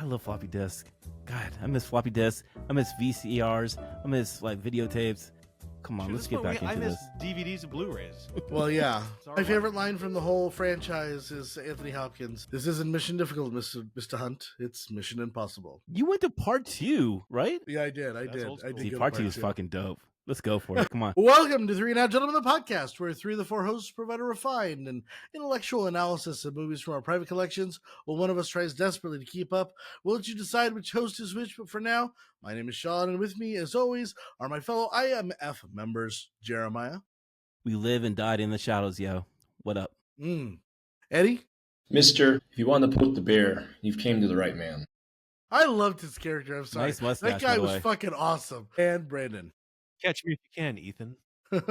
love floppy disk. God, I miss floppy disks. I miss VCRs. I miss like videotapes. Come on, Dude, let's this get one, back I into miss this. DVDs and Blu-rays. Well, yeah. Sorry, My what? favorite line from the whole franchise is Anthony Hopkins. This isn't mission difficult, Mr. Hunt. It's mission impossible. You went to part 2, right? Yeah, I did. I That's did. old I school. did. See, go to part 2 is two. fucking dope. Let's go for it. Come on. Welcome to Three and a Half Gentlemen, the podcast, where 3 of the 4 hosts provide a refined and intellectual analysis of movies from our private collections, while one of us tries desperately to keep up. We'll let you decide which host is which, but for now, my name is Sean, and with me, as always, are my fellow IMF members, Jeremiah. We live and died in the shadows, yo. What up? Eddie? Mister, if you want to poke the bear, you've came to the right man. I loved his character. I'm sorry. Nice mustache, that by guy the was way. fucking awesome. And Brandon. Catch me if you can, Ethan.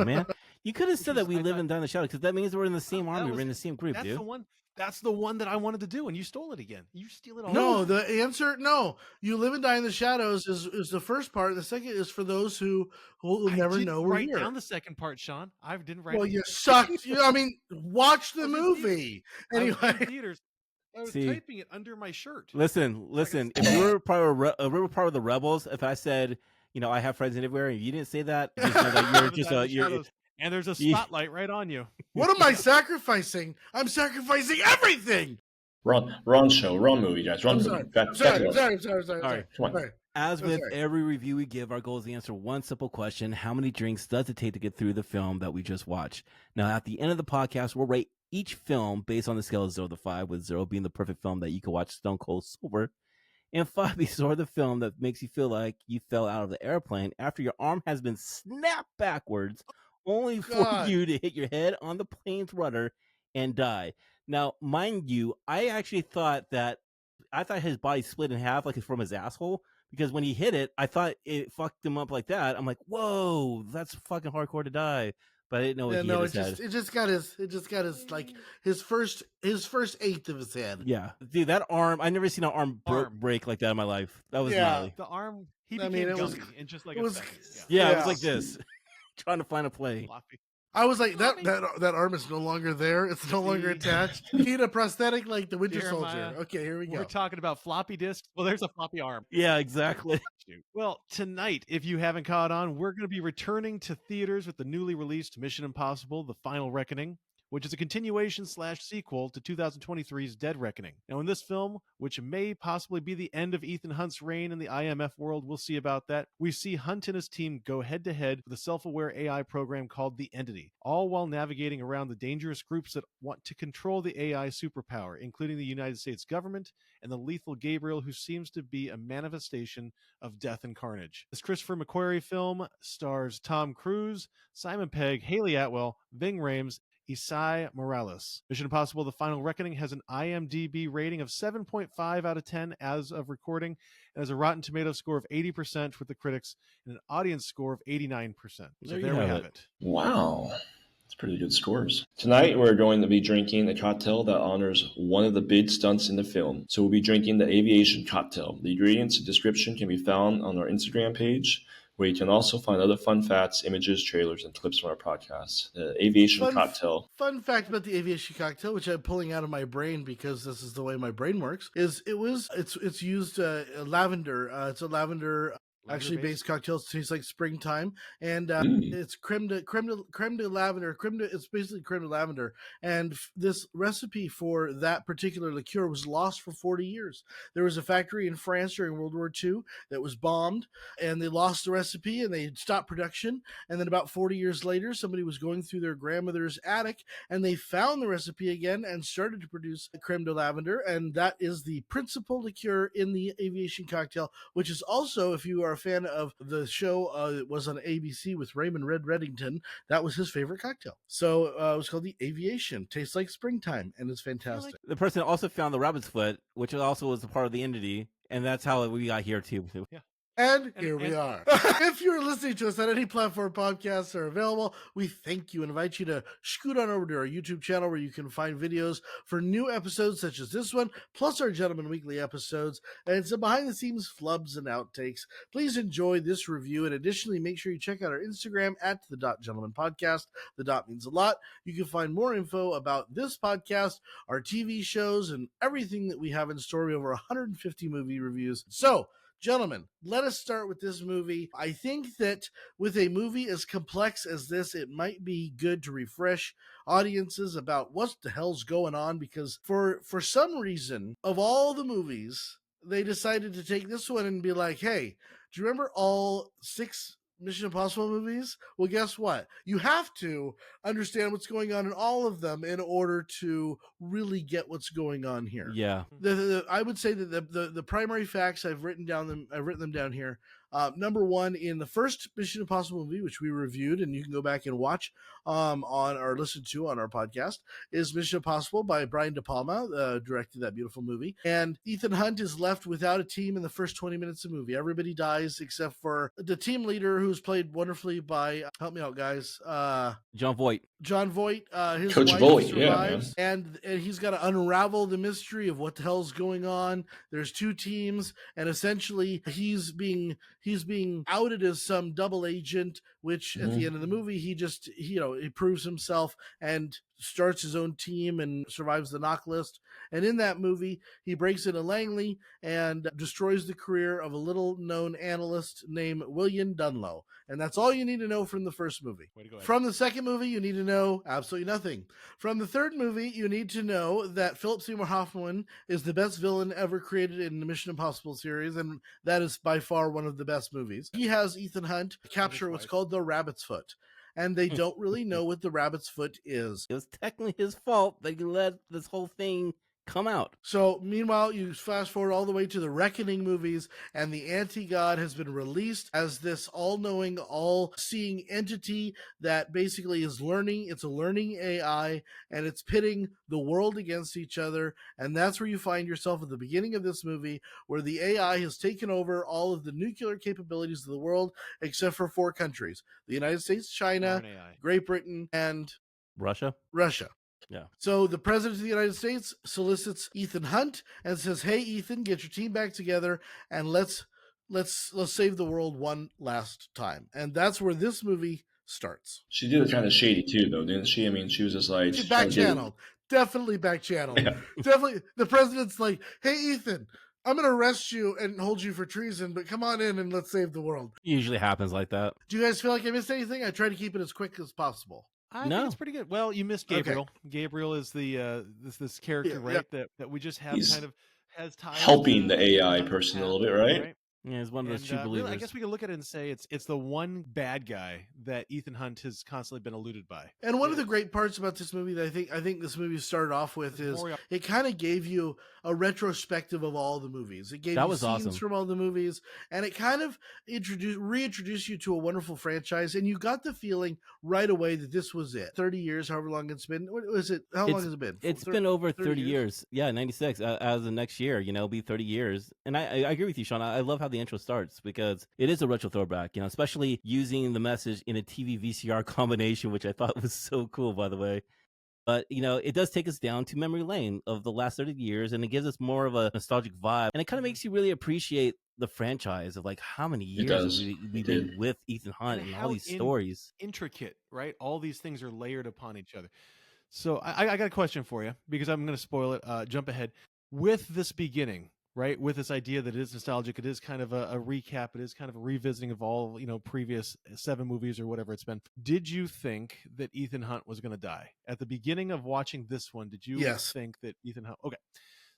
Man, you could have said that Which we is- I live thought- and die in the shadows, because that means we're in the same That army. was- We're in the same group, That's dude. the one. That's the one that I wanted to do, and you stole it again. You steal it all. No, the answer, no. You live and die in the shadows is the first part. The second is for those who will I never didn't know we're write here. down the second part, Sean. I didn't write. Well, it. you sucked. I mean, watch the I was in movie. I was in Anyway, theaters. I was See. typing it under my shirt. Listen. If you were part of the rebels, if I said, I have friends everywhere, and you didn't say that, just know that you're Live and just Die in a the you're. Shadows, and there's a you- spotlight right on you. what am I sacrificing? I'm sacrificing everything. Wrong show, wrong movie, guys. Wrong I'm movie. sorry. Back I'm to sorry. work. I'm sorry. All right, come on. Sorry. As I'm with sorry. every review we give, our goal is to answer one simple question: how many drinks does it take to get through the film that we just watched? Now, at the end of the podcast, we'll rate each film based on the scale of 0 to 5, with 0 being the perfect film that you can watch stone cold sober, and 5 being sort of the film that makes you feel like you fell out of the airplane after your arm has been snapped backwards, only for God. you to hit your head on the plane's rudder and die. Now, mind you, I thought his body split in half, like it's from his asshole, because when he hit it, I thought it fucked him up like that. I'm like, whoa, that's fucking hardcore to die. But I didn't know Yeah, he no, hit his head. it just got his like his first eighth of his head. Yeah, dude, that arm, I never seen an arm Arm. break like that in my life. That was Yeah. gnarly. The arm. He I became mean, it was- gummy in just like it a was- second. Yeah, it Yeah. was like this. Trying to find a play. Floppy. I was like, that arm is no longer there. It's no longer See? attached. You need a prosthetic like the Winter Jeremiah, Soldier. Okay, here we We're go. talking about floppy disks. Well, there's a floppy arm. Yeah, exactly. Well, tonight, if you haven't caught on, we're going to be returning to theaters with the newly released Mission Impossible: The Final Reckoning, which is a continuation / sequel to 2023's Dead Reckoning. Now, in this film, which may possibly be the end of Ethan Hunt's reign in the IMF world, we'll see about that, we see Hunt and his team go head-to-head with a self-aware AI program called the Entity, all while navigating around the dangerous groups that want to control the AI superpower, including the United States government and the lethal Gabriel, who seems to be a manifestation of death and carnage. This Christopher McQuarrie film stars Tom Cruise, Simon Pegg, Haley Atwell, Ving Rhames, Isai Morales. Mission Impossible: The Final Reckoning has an IMDb rating of 7.5 out of 10 as of recording, and has a Rotten Tomatoes score of 80% with the critics and an audience score of 89%. So There you there we have have it. it. Wow. That's pretty good scores. Tonight, we're going to be drinking a cocktail that honors one of the big stunts in the film. So we'll be drinking the Aviation Cocktail. The ingredients and description can be found on our Instagram page, where you can also find other fun facts, images, trailers, and clips from our podcast. The Aviation Cocktail. Fun fact about the Aviation Cocktail, which I'm pulling out of my brain because this is the way my brain works, is it's used lavender. It's a lavender actually based cocktails. Tastes like springtime, and it's creme de lavender. It's basically creme de lavender. And this recipe for that particular liqueur was lost for 40 years. There was a factory in France during World War II that was bombed, and they lost the recipe and they stopped production. And then about 40 years later, somebody was going through their grandmother's attic and they found the recipe again and started to produce creme de lavender. And that is the principal liqueur in the Aviation Cocktail, which is also, if you are a fan of the show, it was on ABC with Raymond Red Reddington, that was his favorite cocktail. So it was called the Aviation. Tastes like springtime and it's fantastic. The person also found the rabbit's foot, which also was a part of the entity, and that's how we got here too. Yeah. And here we are. If you're listening to us on any platform podcasts are available, we thank you and invite you to scoot on over to our YouTube channel where you can find videos for new episodes such as this one, plus our Gentleman Weekly episodes, and some behind-the-scenes flubs and outtakes. Please enjoy this review, and additionally, make sure you check out our Instagram at The Dot Gentleman Podcast. The dot means a lot. You can find more info about this podcast, our TV shows, and everything that we have in store. We have over 150 movie reviews. So, gentlemen, let us start with this movie. I think that with a movie as complex as this, it might be good to refresh audiences about what the hell's going on, because for some reason, of all the movies, they decided to take this one and be like, hey, do you remember all 6 Mission Impossible movies? Well, guess what? You have to understand what's going on in all of them in order to really get what's going on here. Yeah. I would say that the primary facts I've written them down here. Number one, in the first Mission Impossible movie, which we reviewed, and you can go back and watch on or listen to on our podcast, is Mission Impossible by Brian De Palma, directed that beautiful movie. And Ethan Hunt is left without a team in the first 20 minutes of the movie. Everybody dies except for the team leader, who's played wonderfully by, help me out, guys, Jon Voight. Jon Voight, his Coach wife Voight, survives, and he's got to unravel the mystery of what the hell's going on. There's 2 teams, and essentially he's being outed as some double agent, which at the end of the movie he proves himself and starts his own team and survives the knock list. And in that movie, he breaks into Langley and destroys the career of a little-known analyst named William Dunlow. And that's all you need to know from the first movie. From the second movie, you need to know absolutely nothing. From the third movie, you need to know that Philip Seymour Hoffman is the best villain ever created in the Mission Impossible series, and that is by far one of the best movies. He has Ethan Hunt capture what's called the Rabbit's Foot, and they don't really know what the Rabbit's Foot is. It was technically his fault that he let this whole thing come out. So meanwhile, you fast forward all the way to the Reckoning movies, and the anti-god has been released as this all-knowing, all-seeing entity that basically is learning. It's a learning AI, and it's pitting the world against each other. And that's where you find yourself at the beginning of this movie, where the AI has taken over all of the nuclear capabilities of the world, except for 4 countries: the United States, China, Great Britain, and Russia. Yeah. So the president of the United States solicits Ethan Hunt and says, "Hey, Ethan, get your team back together and let's save the world one last time." And that's where this movie starts. She did it kind of shady too, though, didn't she? I mean, she was just like She's back channeled. Definitely back channeled. Yeah. Definitely. The president's like, "Hey, Ethan, I'm going to arrest you and hold you for treason, but come on in and let's save the world." Usually happens like that. Do you guys feel like I missed anything? I try to keep it as quick as possible. I think it's pretty good. Well, you missed Gabriel. Okay. Gabriel is the this character, right? That we just have He's kind of has ties helping to the AI person a little bit, right? Yeah, he's one of those true Really, believers. I guess we could look at it and say it's the one bad guy that Ethan Hunt has constantly been eluded by. And one of the great parts about this movie that I think this movie started off with is it kind of gave you a retrospective of all the movies. It gave you scenes awesome from all the movies, and it kind of reintroduced you to a wonderful franchise, and you got the feeling right away that this was it. 30 years, however long it's been. What was it? How long has it been? It's been over 30 years. Yeah, 96. As of next year, it'll be 30 years. And I agree with you, Sean. I love how the intro starts because it is a retro throwback, especially using the message in a TV VCR combination, which I thought was so cool, by the way. But, it does take us down to memory lane of the last 30 years, and it gives us more of a nostalgic vibe. And it kind of makes you really appreciate the franchise of like how many years we've been with Ethan Hunt and all these stories. Intricate, right? All these things are layered upon each other. So I got a question for you because I'm going to spoil it. Jump ahead. With this beginning, right? With this idea that it is nostalgic, it is kind of a recap, it is kind of a revisiting of all, previous 7 movies or whatever it's been. Did you think that Ethan Hunt was going to die? At the beginning of watching this one, did you think that Ethan Hunt... Okay.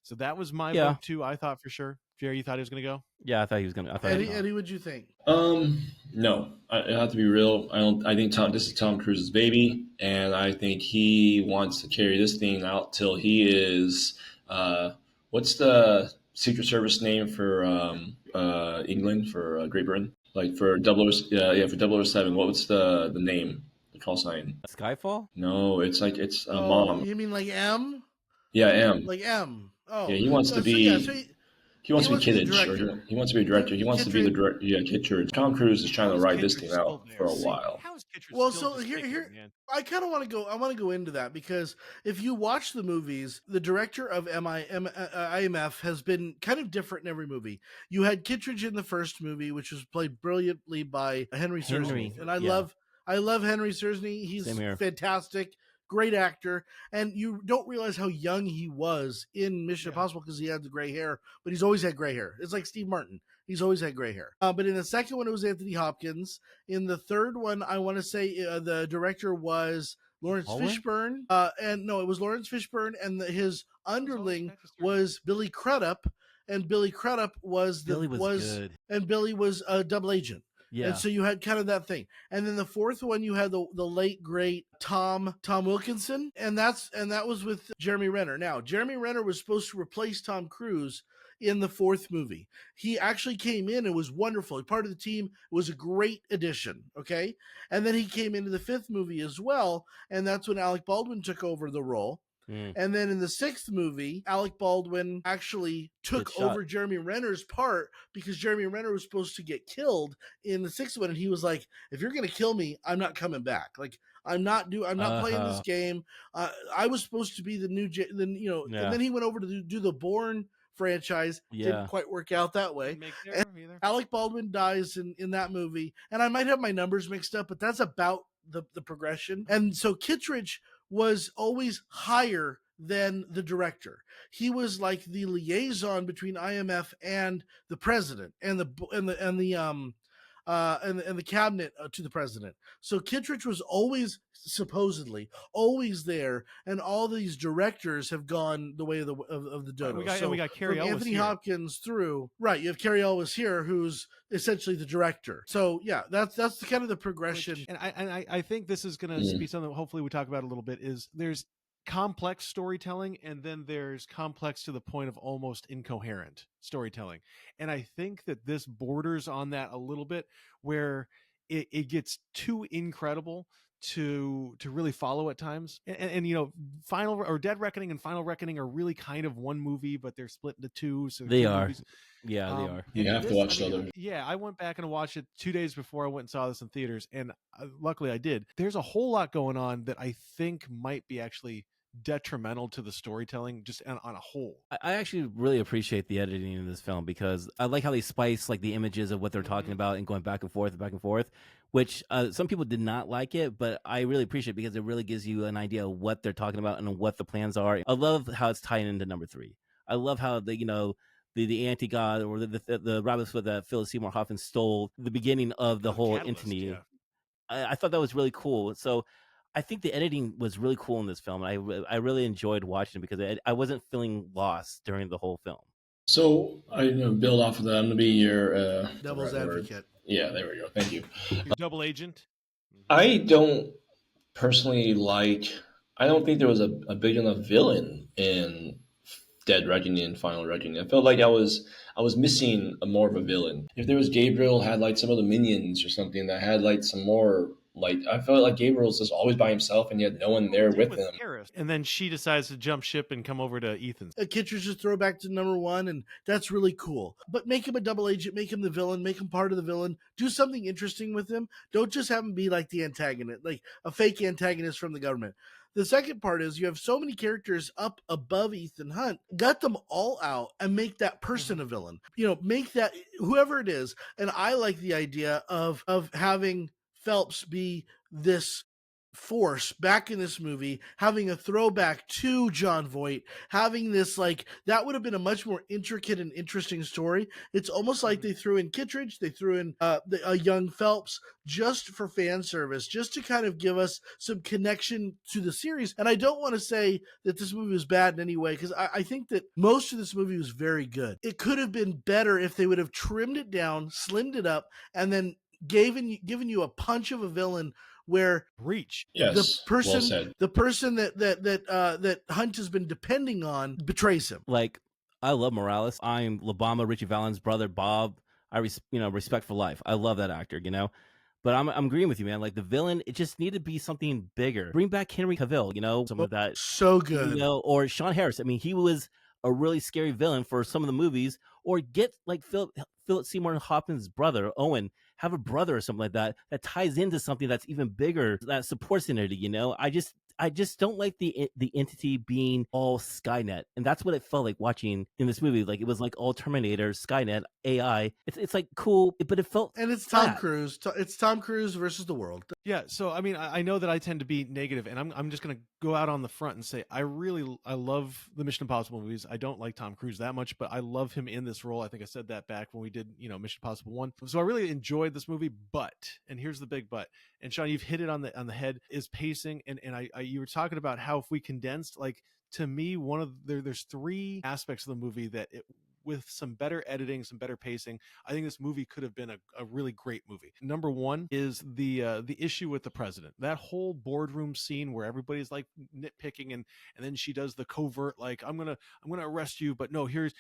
So that was my vote too. I thought for sure. Jerry, you thought he was going to go? Yeah, I thought he was going to. Eddie, what'd you think? No. I have to be real. I think this is Tom Cruise's baby, and I think he wants to carry this thing out till he is... what's the Secret Service name for England, for Great Britain? Like for for 007, what was the name, the call sign? Skyfall? No, it's Mom. You mean like M? Yeah, M. Like M. Oh. Yeah, he wants to be... He wants to be to be the Kittredge, director. or he wants to be a director. He wants to be the director. Yeah, Kittredge. Tom Cruise is trying to ride this thing out for a while. How is Kittredge Well, still so just here, kicking, man? I kind of want to go. I want to go into that because if you watch the movies, the director of IMF has been kind of different in every movie. You had Kittredge in the first movie, which was played brilliantly by Henry Henry, Czerny, and I yeah. love Henry Czerny. He's Same here. fantastic, great actor, and you don't realize how young he was in Mission Yeah. Impossible because he had the gray hair, but he's always had gray hair. It's like Steve Martin. He's always had gray hair. But in the second one, it was Anthony Hopkins. In the third one, I want to say the director was Lawrence Baldwin? Fishburne. And no, it was Lawrence Fishburne, and his underling was Billy Crudup, and Billy Crudup was Billy was good. and Billy was a double agent. Yeah. And so you had kind of that thing. And then the fourth one, you had the late great Tom Wilkinson, and that was with Jeremy Renner. Now, Jeremy Renner was supposed to replace Tom Cruise in the fourth movie. He actually came in and was wonderful. Part of the team. It was a great addition. Okay. And then he came into the fifth movie as well. And that's when Alec Baldwin took over the role. And then in the sixth movie, Alec Baldwin actually took over Jeremy Renner's part because Jeremy Renner was supposed to get killed in the sixth one, and he was like, "If you're gonna kill me, I'm not coming back. Like I'm not playing this game." I was supposed to be the new, and then he went over to do the Bourne franchise. Didn't quite work out that way. Alec Baldwin dies in that movie, and I might have my numbers mixed up, but that's about the progression. And so Kittredge was always higher than the director. He was like the liaison between IMF and the president and the cabinet to the president. So Kittredge was supposedly always there, and all these directors have gone the way of the dodo. We got Cary Elwes Anthony here. Hopkins through, right? You have Cary Elwes here, who's essentially the director. So yeah, that's the kind of the progression. I think this is going to be something hopefully we talk about a little bit. Is there's complex storytelling, and then there's complex to the point of almost incoherent storytelling, and I think that this borders on that a little bit, where it gets too incredible to really follow at times. And Final or Dead Reckoning and Final Reckoning are really kind of one movie, but they're split into two. So they are. Movies. Yeah, they are. You have to watch the other. Yeah, I went back and watched it 2 days before I went and saw this in theaters, and luckily I did. There's a whole lot going on that I think might be actually detrimental to the storytelling just on a whole. I actually really appreciate the editing in this film because I like how they spice like the images of what they're talking about and going back and forth, which some people did not like it, but I really appreciate it because it really gives you an idea of what they're talking about and what the plans are. I love how it's tied into number 3. I love how the anti-god or the rabbit foot that Philip Seymour Hoffman stole the beginning of the whole entity. Yeah. I thought that was really cool. So I think the editing was really cool in this film. I really enjoyed watching it because I wasn't feeling lost during the whole film. So I build off of that. I'm gonna be your devil's advocate. Yeah, there we go. Thank you. Your double agent. I don't personally I don't think there was a big enough villain in Dead Reckoning and Final Reckoning. I felt like I was missing more of a villain. If there was Gabriel had like some of the minions or something that had like some more. Like I felt like Gabriel was just always by himself, and he had no one there with him. And then she decides to jump ship and come over to Ethan's. Kittredge just throw back to number 1, and that's really cool. But make him a double agent, make him the villain, make him part of the villain. Do something interesting with him. Don't just have him be like the antagonist, like a fake antagonist from the government. The second part is you have so many characters up above Ethan Hunt, gut them all out and make that person a villain. Make that whoever it is. And I like the idea of having Phelps be this force back in this movie, having a throwback to John Voight, having this that would have been a much more intricate and interesting story. It's almost like they threw in Kittredge, they threw in a young Phelps just for fan service, just to kind of give us some connection to the series. And I don't want to say that this movie was bad in any way, because I think that most of this movie was very good. It could have been better if they would have trimmed it down, slimmed it up, and then given you a punch of a villain where Reach. Yes, the person that Hunt has been depending on betrays him. Like, I love Morales. I'm Labama, Richie Valens' brother, Bob. I respect for life. I love that actor, But I'm agreeing with you, man. Like the villain, it just needed to be something bigger. Bring back Henry Cavill, some of that. So good. Or Sean Harris. I mean, he was a really scary villain for some of the movies, or get like Philip Seymour Hoffman's brother Owen, have a brother or something like that that ties into something that's even bigger, that supports entity. I just don't like the entity being all Skynet, and that's what it felt like watching in this movie. Like it was like all Terminator, Skynet, AI. It's like cool, but it felt And it's Tom flat. Cruise. It's Tom Cruise versus the world. Yeah, so I mean, I know that I tend to be negative, and I'm just gonna go out on the front and say I love the Mission Impossible movies. I don't like Tom Cruise that much, but I love him in this role. I think I said that back when we did Mission Impossible 1. So I really enjoyed this movie, but, and here's the big but, and Sean, you've hit it on the head, is pacing. And I you were talking about how if we condensed, like, to me, there's three aspects of the movie that with some better editing, some better pacing, I think this movie could have been a really great movie. Number one is the issue with the president. That whole boardroom scene where everybody's like nitpicking, and then she does the covert, like, I'm gonna arrest you, but no, here's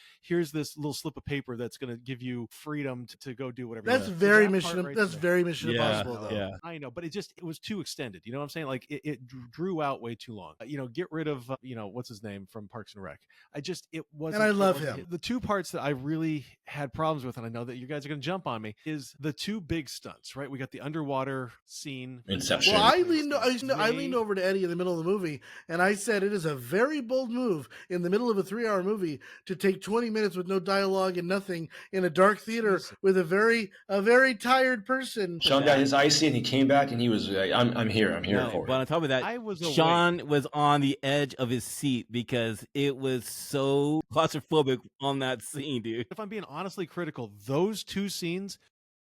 this little slip of paper that's gonna give you freedom to go do whatever. That's very Mission. That's very Mission Impossible, though. Yeah. I know, but it was too extended. You know what I'm saying? Like it drew out way too long. Get rid of what's his name from Parks and Rec. It wasn't. And I love it wasn't him. The two parts that I really had problems with, and I know that you guys are going to jump on me, is the two big stunts. Right? We got the underwater scene. Inception. Well, I leaned over to Eddie in the middle of the movie, and I said it is a very bold move in the middle of a 3-hour movie to take 20 minutes with no dialogue and nothing in a dark theater with a very tired person. Sean got his icy, and he came back, and he was like, I'm here for but it. on top of that, I was Sean was on the edge of his seat because it was so claustrophobic on that scene, dude. If I'm being honestly critical, those two scenes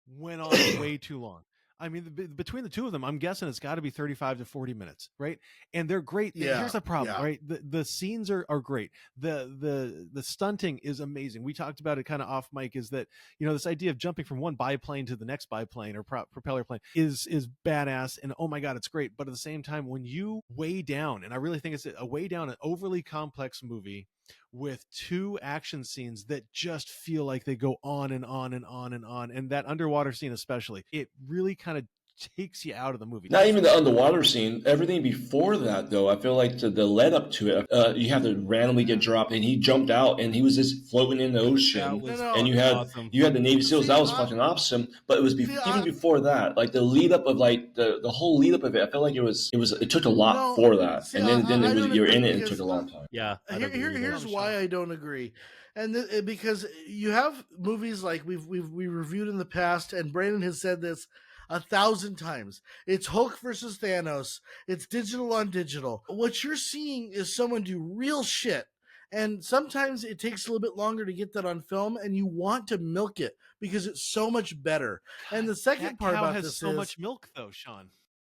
went on way too long. I mean, between the two of them, I'm guessing it's got to be 35 to 40 minutes, right? And they're great. Yeah, Here's the problem, yeah. right? The scenes are great. The stunting is amazing. We talked about it kind of off mic, is that, this idea of jumping from one biplane to the next biplane or propeller plane is badass, and oh my God, it's great. But at the same time, when you weigh down, and I really think it's a weigh down an overly complex movie with two action scenes that just feel like they go on and on and on and on, and that underwater scene especially, it really kind of takes you out of the movie. Not even the underwater scene. Everything before that, though, I feel like the lead up to it, you have to randomly get dropped, and he jumped out, and he was just floating in the ocean. And you had the Navy SEALs. That was fucking awesome. But it was even before that, like the lead up of like the whole lead up of it. I felt like it took a lot for that, and then you're in it, and it took a long time. Yeah. Here's why I don't agree. And because you have movies like we reviewed in the past, and Brandon has said this 1,000 times. It's Hulk versus Thanos. It's digital on digital. What you're seeing is someone do real shit. And sometimes it takes a little bit longer to get that on film, and you want to milk it because it's so much better. And the second part about this is so much milk, though, Sean.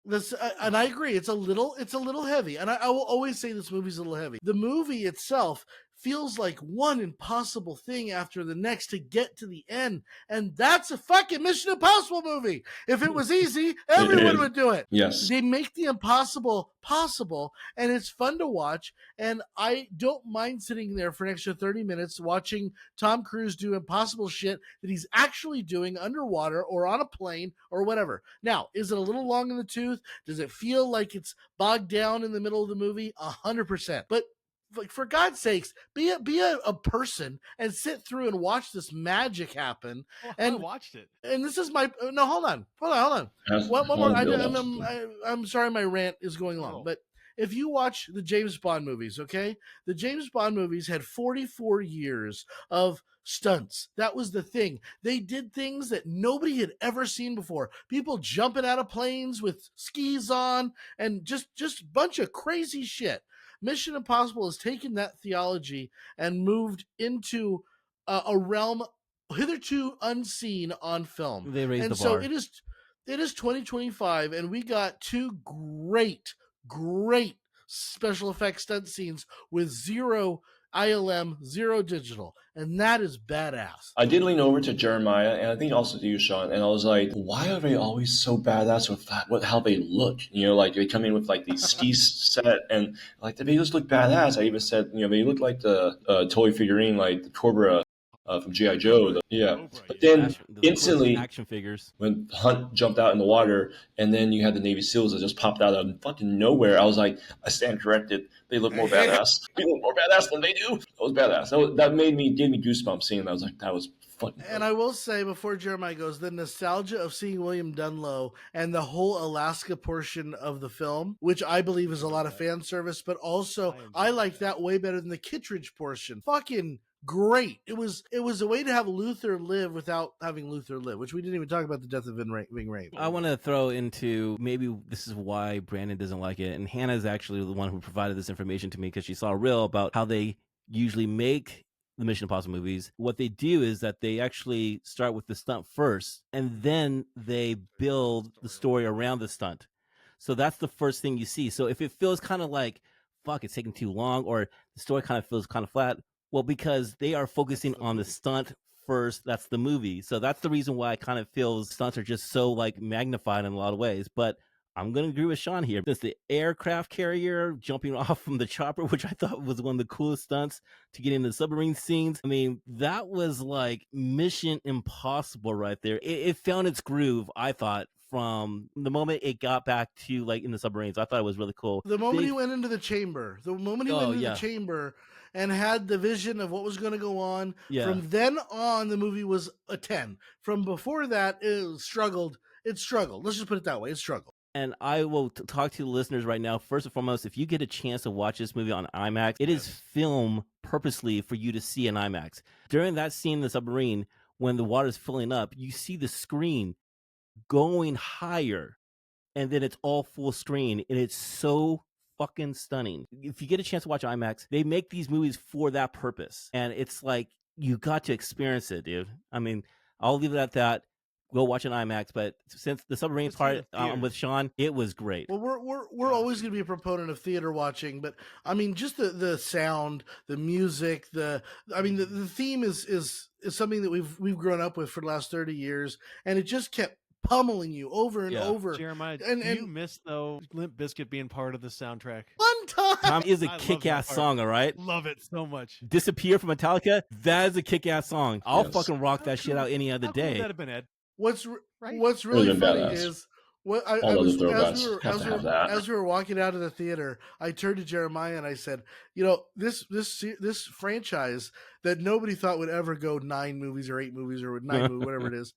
This, and I agree, it's a little heavy, and I will always say this movie's a little heavy. The movie itself feels like one impossible thing after the next to get to the end, and that's a fucking Mission Impossible movie. If it was easy, everyone would do it. Yes. They make the impossible possible, and it's fun to watch, and I don't mind sitting there for an extra 30 minutes watching Tom Cruise do impossible shit that he's actually doing underwater or on a plane or whatever. Now, is it a little long in the tooth? Does it feel like it's bogged down in the middle of the movie? 100%. But like, for God's sakes, be a person and sit through and watch this magic happen. Well, and I watched it. And this is my no. Hold on. One more. I'm sorry, my rant is going long, but if you watch the James Bond movies, okay, the James Bond movies had 44 years of stunts. That was the thing. They did things that nobody had ever seen before. People jumping out of planes with skis on, and just a bunch of crazy shit. Mission Impossible has taken that theology and moved into a realm hitherto unseen on film. They raised and the so bar. it is 2025, and we got two great special effects stunt scenes with zero ILM, zero digital, and that is badass. I did lean over to Jeremiah, and I think also to you, Sean, and I was like, why are they always so badass with how they look? Like they come in with like these ski set, and like they just look badass. I even said, they look like the toy figurine, like the Cobra from GI Joe. Yeah, Cobra, but yeah. then The instantly action figures. when Hunt jumped out in the water, and then you had the Navy SEALs that just popped out of fucking nowhere. I was like, I stand corrected. They look more badass. They look more badass than they do. That was badass. That gave me goosebumps seeing that. I was like, that was fucking And I will say before Jeremiah goes, the nostalgia of seeing William Dunlow and the whole Alaska portion of the film, which I believe is a lot of fan service, but also I like that way better than the Kittredge portion. Fucking great. It was a way to have Luther live without having Luther live, which we didn't even talk about the death of Ving Rhames. I want to throw into, maybe this is why Brandon doesn't like it, and Hannah is actually the one who provided this information to me because she saw a reel about how they usually make the Mission Impossible movies. What they do is that they actually start with the stunt first, and then they build the story around the stunt. So that's the first thing you see. So if it feels kind of like, fuck, it's taking too long, or the story kind of feels kind of flat, well, because they are focusing on the stunt first, that's the movie. So that's the reason why I kind of feel stunts are just so like magnified in a lot of ways. But I'm going to agree with Sean here. There's the aircraft carrier jumping off from the chopper, which I thought was one of the coolest stunts to get into the submarine scenes. I mean, that was like Mission Impossible right there. It found its groove, I thought, from the moment it got back to like in the submarines. I thought it was really cool. The moment he went into the chamber, the chamber and had the vision of what was going to go on, from then on, the movie was a 10. From before that, it struggled. Let's just put it that way. It struggled. And I will talk to the listeners right now. First and foremost, if you get a chance to watch this movie on IMAX, it is filmed purposely for you to see in IMAX. During that scene in the submarine, when the water is filling up, you see the screen going higher, and then it's all full screen, and it's so fucking stunning. If you get a chance to watch IMAX, they make these movies for that purpose, and it's like you got to experience it, dude. I mean, I'll leave it at that. Go watch an IMAX, but since the submarine part with Sean, it was great. Well, we're always going to be a proponent of theater watching, but I mean, just the sound, the music, the theme is something that we've grown up with for the last 30 years, and it just kept pummeling you over and over. Jeremiah, and you missed though Limp Bizkit being part of the soundtrack. One time. Tom is a kick-ass song, all right? Love it so much. Disappear from Metallica, that is a kick-ass song. I'll fucking rock that shit out any other day. Cool would that have been, Ed? What's really funny is as we were walking out of the theater, I turned to Jeremiah and I said, you know, this franchise that nobody thought would ever go 9 movies or 8 movies or 9 movies, whatever it is,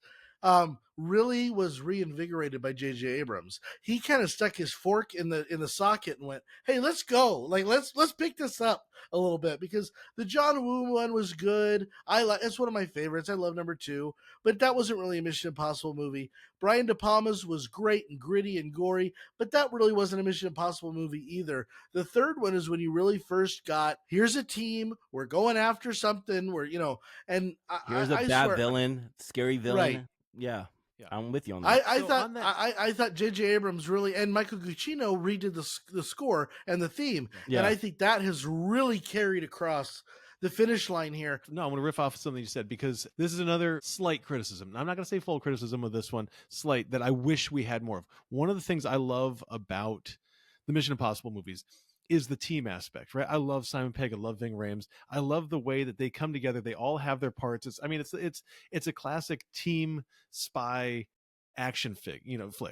really was reinvigorated by J.J. Abrams. He kind of stuck his fork in the socket and went, "Hey, let's go! Like let's pick this up a little bit," because the John Woo one was good. It's one of my favorites. I love number 2, but that wasn't really a Mission Impossible movie. Brian De Palma's was great and gritty and gory, but that really wasn't a Mission Impossible movie either. The third one is when you really first got, here's a team, we're going after something, and here's a bad villain, scary villain. Right. Yeah, I'm with you on that. I thought J.J. Abrams really, and Michael Giacchino redid the score and the theme, and I think that has really carried across the finish line here. No, I'm going to riff off of something you said, because this is another slight criticism. I'm not going to say full criticism of this one, slight, that I wish we had more of. One of the things I love about the Mission Impossible movies is the team aspect, right? I love Simon Pegg. I love Ving Rhames. I love the way that they come together. They all have their parts. It's a classic team spy action flick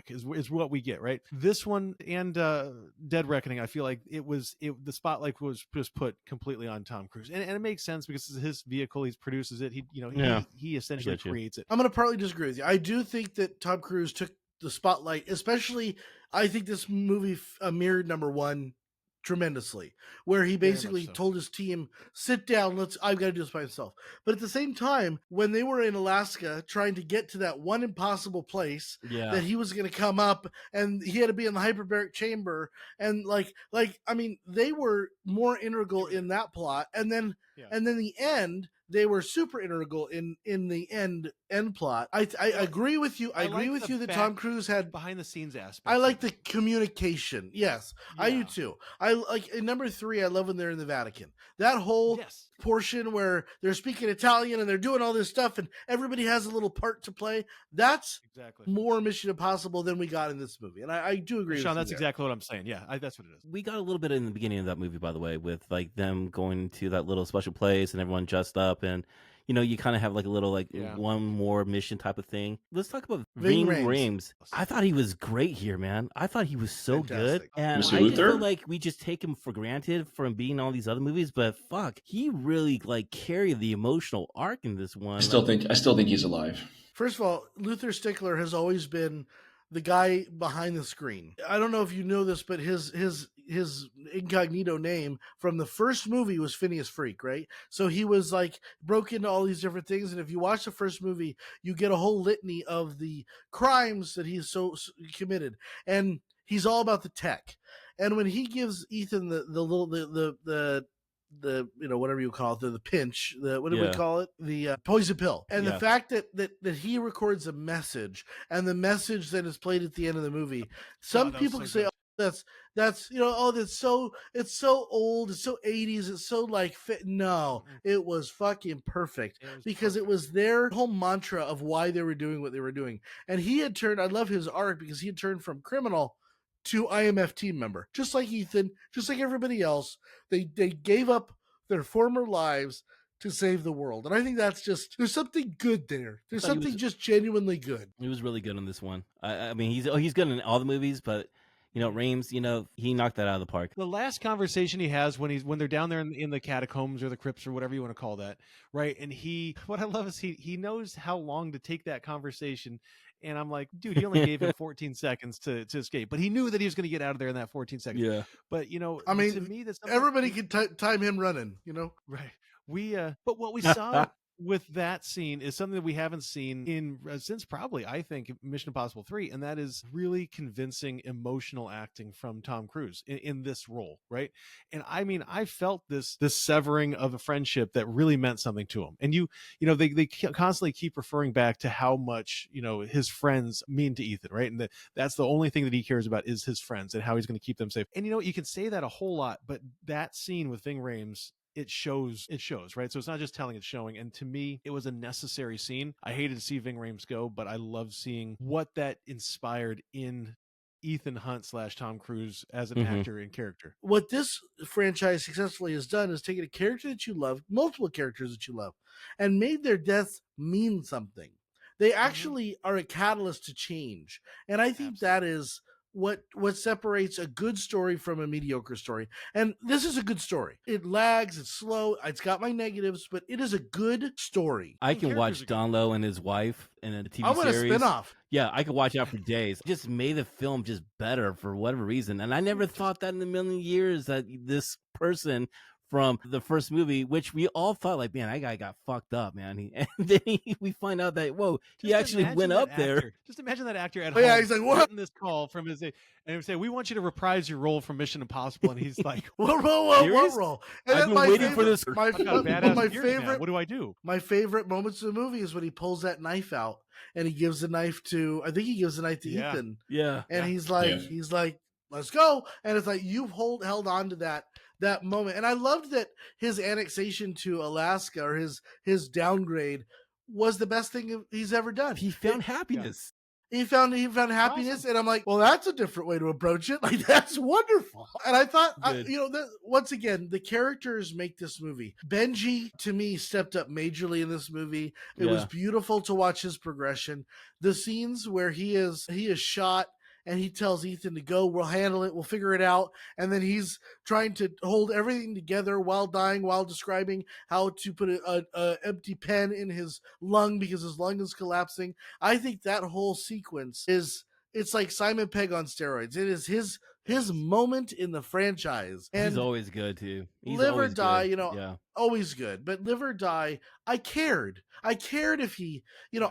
is what we get, right? This one and Dead Reckoning, I feel like the spotlight was just put completely on Tom Cruise, and it makes sense because it's his vehicle. He produces it. He essentially creates it. I'm going to partly disagree with you. I do think that Tom Cruise took the spotlight, especially I think this movie mirrored number 1 tremendously, where he basically told his team, sit down, I've got to do this by myself. But at the same time, when they were in Alaska trying to get to that one impossible place that he was going to come up, and he had to be in the hyperbaric chamber, and they were more integral in that plot, and then the end, they were super integral in the end plot. I agree with you. I agree with you that Tom Cruise had behind the scenes aspect. I like the communication. Yes, I do too. I like in number 3. I love when they're in the Vatican. That whole portion where they're speaking Italian and they're doing all this stuff, and everybody has a little part to play. That's more Mission Impossible than we got in this movie, and I do agree. Sean, with that's exactly what I'm saying. Yeah, that's what it is. We got a little bit in the beginning of that movie, by the way, with like them going to that little special place and everyone dressed up, and you kind of have like a little like Yeah. one more mission type of thing. Let's talk about Ving Ving Rhames. Rhames. I thought he was great here, man. I thought he was so good, Fantastic. and Mr. I just feel Luther? like we just take him for granted from being in all these other movies. But fuck, he really like carried the emotional arc in this one. I still think he's alive. First of all, Luther Stickler has always been the guy behind the screen. I don't know if you know this, but his incognito name from the first movie was Phineas Freak, right? So he was like broke into all these different things, and if you watch the first movie, you get a whole litany of the crimes that he's so committed, and he's all about the tech. And when he gives Ethan the whatever you call it, the pinch, what do we Yeah. call it, the poison pill, and the Yeah. fact that he records a message, and the message then is played at the end of the movie. Some that was people so can say, good. oh, that's it's so old, it's so 80s, it's so like fit. No, it was fucking perfect It was because it perfect. was their whole mantra of why they were doing what they were doing. And he had turned, I love his arc because he had turned from criminal to IMF team member, just like Ethan, just like everybody else. They gave up their former lives to save the world, and I think that's just, there's something good there. There's I thought he something was- just genuinely good. He was really good on this one. I mean, he's good in all the movies, but Rhames, he knocked that out of the park. The last conversation he has when they're down there in the catacombs or the crypts or whatever you want to call that, right? And what I love is he knows how long to take that conversation. And I'm like, dude, he only gave him 14 seconds to escape, but he knew that he was going to get out of there in that 14 seconds. Yeah. But I mean, to me, that's something Everybody can time him running, right. But what we saw with that scene is something that we haven't seen in since probably, I think, Mission Impossible 3, and that is really convincing emotional acting from Tom Cruise in this role, right? And I mean, I felt this severing of a friendship that really meant something to him. And they constantly keep referring back to how much his friends mean to Ethan, right? And that's the only thing that he cares about is his friends and how he's going to keep them safe. And you can say that a whole lot, but that scene with Ving Rhames, it shows, right? So it's not just telling, it's showing. And to me, it was a necessary scene. I hated to see Ving Rhames go, but I love seeing what that inspired in Ethan Hunt / Tom Cruise as an actor and character. What this franchise successfully has done is taken a character that you love, multiple characters that you love, and made their deaths mean something. They actually are a catalyst to change. And I think that is what separates a good story from a mediocre story. And this is a good story. It lags, it's slow, it's got my negatives, but it is a good story. I can characters watch are good. Don Lowe and his wife in a TV I want a series. spinoff. Yeah, I could watch that for days. Just made the film just better for whatever reason. And I never thought that in a million years that this person from the first movie, which we all thought like, man, that guy got fucked up, man. And then we find out that, whoa, he Just actually imagine went that up there. actor. Just imagine that actor at Oh, yeah, home. he's like, "What?" getting this call from his, and he would say, "We want you to reprise your role from Mission Impossible," and he's like, Whoa, Serious? roll. And I've then been my waiting for favorite- this. My, "I've got a my badass beard now. favorite What do I do?" My favorite moments of the movie is when he pulls that knife out and he gives the knife to, I think he gives the knife to Yeah. Ethan. Yeah. And Yeah. he's like, let's go. And it's like, you've held on to that moment. And I loved that his annexation to Alaska, or his downgrade, was the best thing he's ever done. He found happiness. He found happiness, Awesome. and I'm like, well, that's a different way to approach it. Like, that's wonderful. And I thought, Good. once again, the characters make this movie. Benji, to me, stepped up majorly in this movie. It was Yeah. beautiful to watch his progression. The scenes where he is shot and he tells Ethan to go, we'll handle it, we'll figure it out. And then he's trying to hold everything together while dying, while describing how to put a empty pen in his lung because his lung is collapsing. I think that whole sequence it's like Simon Pegg on steroids. It is his moment in the franchise. And He's always good too. He's Live or always Die, good. yeah. Always good. But Live or Die, I cared if he,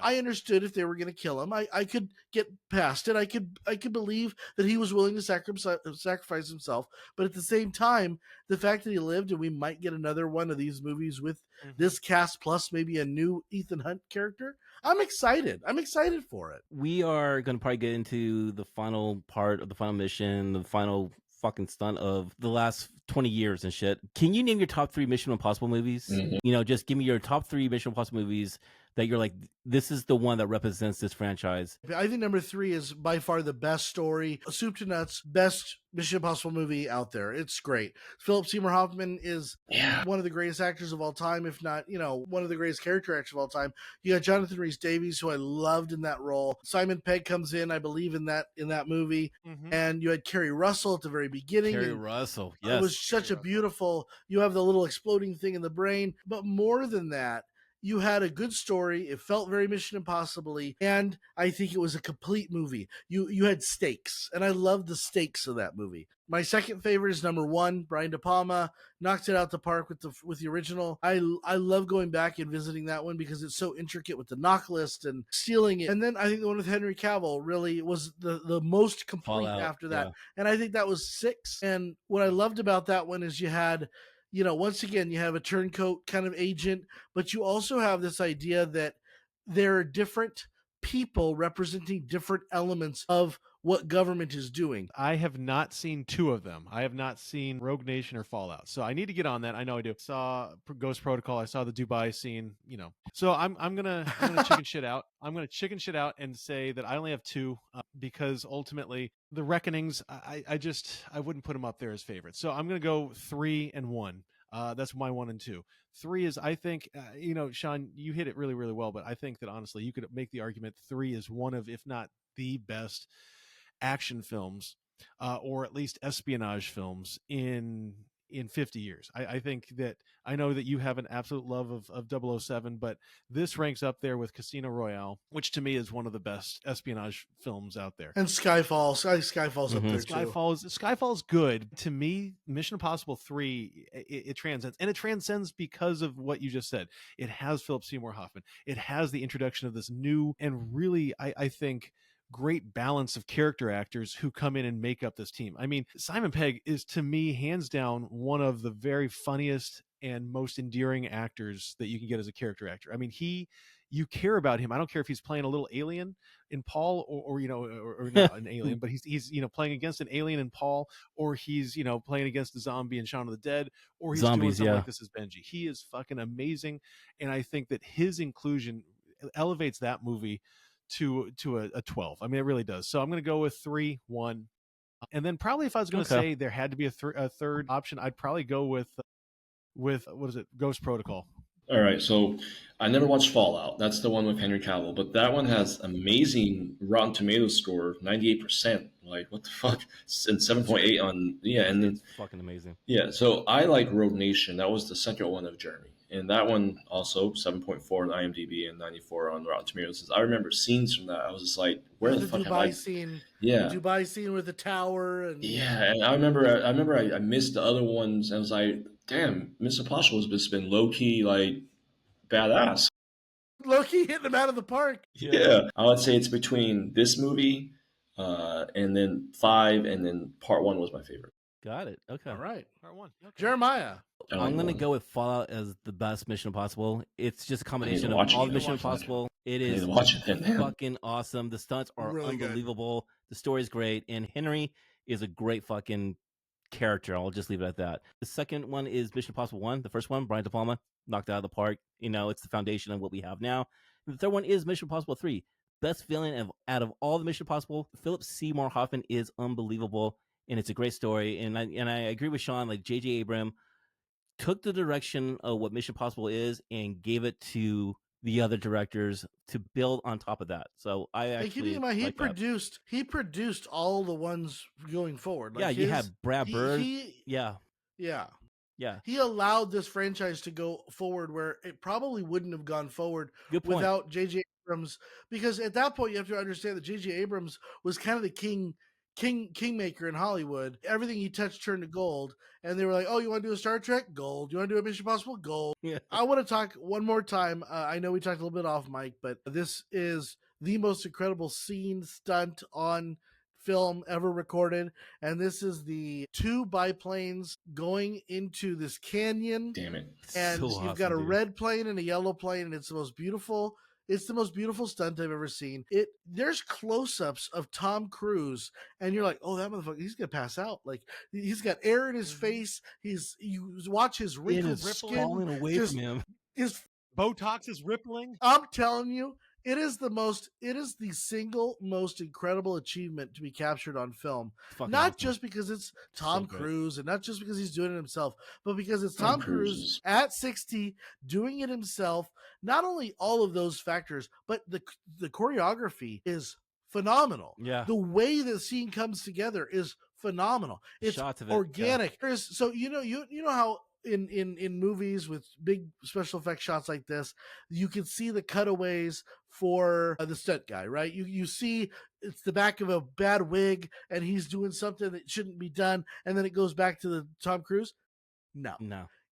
I understood if they were going to kill him. I could get past it. I could believe that he was willing to sacrifice himself. But at the same time, the fact that he lived, and we might get another one of these movies with this cast plus maybe a new Ethan Hunt character, I'm excited. I'm excited for it. We are going to probably get into the final part of the final mission, the final fucking stunt of the last 20 years and shit. Can you name your top 3 Mission Impossible movies? Mhm. Just give me your top 3 Mission Impossible movies that you're like, this is the one that represents this franchise? I think number 3 is by far the best story, soup to nuts, best Mission Impossible movie out there. It's great. Philip Seymour Hoffman is one of the greatest actors of all time, if not, one of the greatest character actors of all time. You got Jonathan Rhys-Davies, who I loved in that role. Simon Pegg comes in, I believe, in that movie. Mhm. And you had Kerry Russell at the very beginning. Kerry and Russell, yes. It was such a beautiful, you have the little exploding thing in the brain. But more than that, you had a good story. It felt very Mission Impossible-y, and I think it was a complete movie. You had stakes, and I loved the stakes of that movie. My second favorite is number 1. Brian De Palma knocked it out the park with the original. I love going back and visiting that one because it's so intricate with the knock list and stealing it. And then I think the one with Henry Cavill really was the most complete Fallout, after that. yeah. And I think that was 6. And what I loved about that one is you had, once again, you have a turncoat kind of agent, but you also have this idea that there are different people representing different elements of what government is doing. I have not seen 2 of them. I have not seen Rogue Nation or Fallout. So I need to get on that. I know I do. Saw Ghost Protocol. I saw the Dubai scene, So I'm gonna chicken shit out. I'm gonna chicken shit out and say that I only have 2 because ultimately the Reckonings, I wouldn't put them up there as favorites. So I'm gonna go 3 and 1. That's my 1 and 2. 3 is, I think, Sean, you hit it really, really well, but I think that honestly, you could make the argument 3 is one of, if not the best action films, or at least espionage films in 50 years. I think that, I know that you have an absolute love of 007, but this ranks up there with Casino Royale, which to me is one of the best espionage films out there. And Skyfall's up there too. Skyfall's good. To me, Mission Impossible 3, it transcends. And it transcends because of what you just said. It has Philip Seymour Hoffman. It has the introduction of this new and really, I think, great balance of character actors who come in and make up this team. I mean, Simon Pegg is, to me, hands down, one of the very funniest and most endearing actors that you can get as a character actor. I mean, you care about him. I don't care if he's playing a little alien in Paul or not an alien, but he's playing against an alien in Paul, or he's playing against the zombie in Shaun of the Dead, or he's doing something like this as Benji. He is fucking amazing, and I think that his inclusion elevates that movie to a 12. I mean, it really does. So I'm going to go with 3, 1. And then probably if I was going to say there had to be a third option, I'd probably go with what is it? Ghost Protocol. All right. So I never watched Fallout. That's the one with Henry Cavill, but that one has amazing Rotten Tomatoes score, 98%. Like, what the fuck? And 7.8 on, and then fucking amazing. Yeah. So I like Rogue Nation. That was the second one of Jeremy. And that one also 7.4 on IMDb and 94 on Rotten Tomatoes. I remember scenes from that. I was just like, where the fuck Dubai scene? Yeah, the Dubai scene with the tower. And and I remember I missed the other ones. I was like, damn, Mission Impossible has just been low key like badass. Low key hitting them out of the park. Yeah, I would say it's between this movie and then 5, and then Part 1 was my favorite. Got it. Okay. All right. Part 1. Okay. Jeremiah. I'm going to go with Fallout as the best Mission Impossible. It's just a combination of all Mission Impossible. It is fucking awesome. The stunts are really unbelievable. Good. The story's great. And Henry is a great fucking character. I'll just leave it at that. The second one is Mission Impossible 1. The first one, Brian De Palma, knocked it out of the park. It's the foundation of what we have now. And the third one is Mission Impossible 3. Best villain out of all the Mission Impossible. Philip Seymour Hoffman is unbelievable. And it's a great story. And I agree with Sean, like J.J. Abrams took the direction of what Mission Impossible is and gave it to the other directors to build on top of that. So I actually keeping in mind, he produced all the ones going forward. Like you had Brad Bird. Yeah. He allowed this franchise to go forward where it probably wouldn't have gone forward without J.J. Abrams, because at that point you have to understand that J.J. Abrams was kind of the kingmaker in Hollywood. Everything he touched turned to gold, and they were like, "Oh, you want to do a Star Trek? Gold. You want to do a Mission Impossible? Gold." Yeah. I want to talk one more time. I know we talked a little bit off mic, but this is the most incredible scene stunt on film ever recorded, and this is the 2 biplanes going into this canyon. Damn it! And you've got a red plane and a yellow plane, and it's the most beautiful. It's the most beautiful stunt I've ever seen. There's close-ups of Tom Cruise, and you're like, "Oh, that motherfucker, he's gonna pass out." Like, he's got air in his face. You watch his wrinkled skin falling away from him. His Botox is rippling. I'm telling you, it is the single most incredible achievement to be captured on film. Fucking Not awesome. just because it's Tom good. Cruise and not just because he's doing it himself, but because it's Tom Tom Cruise Cruise is- at 60 doing it himself. Not only all of those factors, but the choreography is phenomenal. Yeah. The way the scene comes together is phenomenal. It's Shots of it, organic. So you know how in movies with big special effects shots like this, you can see the cutaways for the stunt guy, right? You see it's the back of a bad wig and he's doing something that shouldn't be done, and then it goes back to the Tom Cruise. No.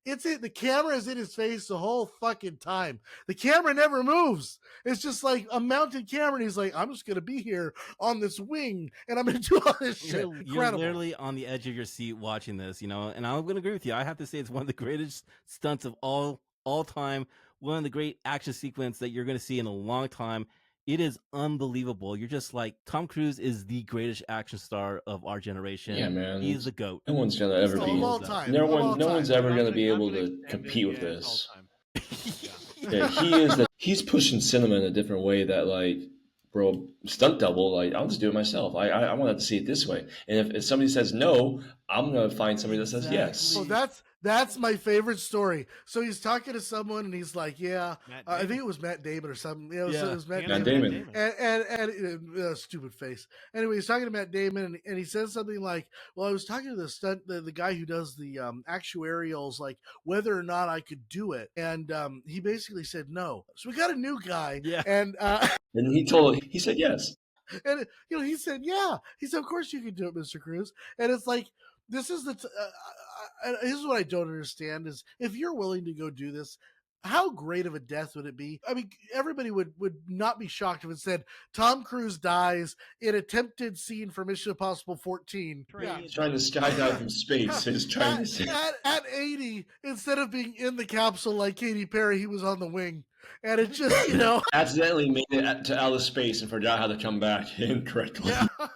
It's it. The camera is in his face the whole fucking time. The camera never moves. It's just like a mounted camera, and he's like, "I'm just gonna be here on this wing, and I'm gonna do all this shit." You're Incredible. literally on the edge of your seat watching this, and I'm going to agree with you. I have to say it's one of the greatest stunts of all time. One of the great action sequence that you're going to see in a long time. It is unbelievable. You're just like, Tom Cruise is the greatest action star of our generation. Yeah, man. He's the GOAT. No one's gonna ever Of be. all time. No Of all one's time. ever gonna Not be able gonna to extend it. compete with Yeah, it's this. all time. Yeah, he's pushing cinema in a different way that, like, bro, stunt double, like, I'll just do it myself. I want to see it this way. And if somebody says no, I'm gonna find somebody that says yes. So that's my favorite story. So he's talking to someone and he's like, "Yeah, I think it was Matt Damon or something." Yeah, it was Matt Damon. And stupid face. Anyway, he's talking to Matt Damon and he says something like, "Well, I was talking to the guy who does the actuarials, like whether or not I could do it," and he basically said no. So we got a new guy, Yeah. and And he said yes. and he said, "Yeah." He said, "Of course you can do it, Mr. Cruz." And it's like, this is this is what I don't understand is, if you're willing to go do this, how great of a death would it be? I mean, everybody would not be shocked if it said Tom Cruise dies in attempted scene for Mission Impossible 14. Yeah. He's trying to skydive from space. He's trying to At 80, instead of being in the capsule like Katy Perry, he was on the wing. And it just, accidentally made it to outer space and forgot how to come back incorrectly.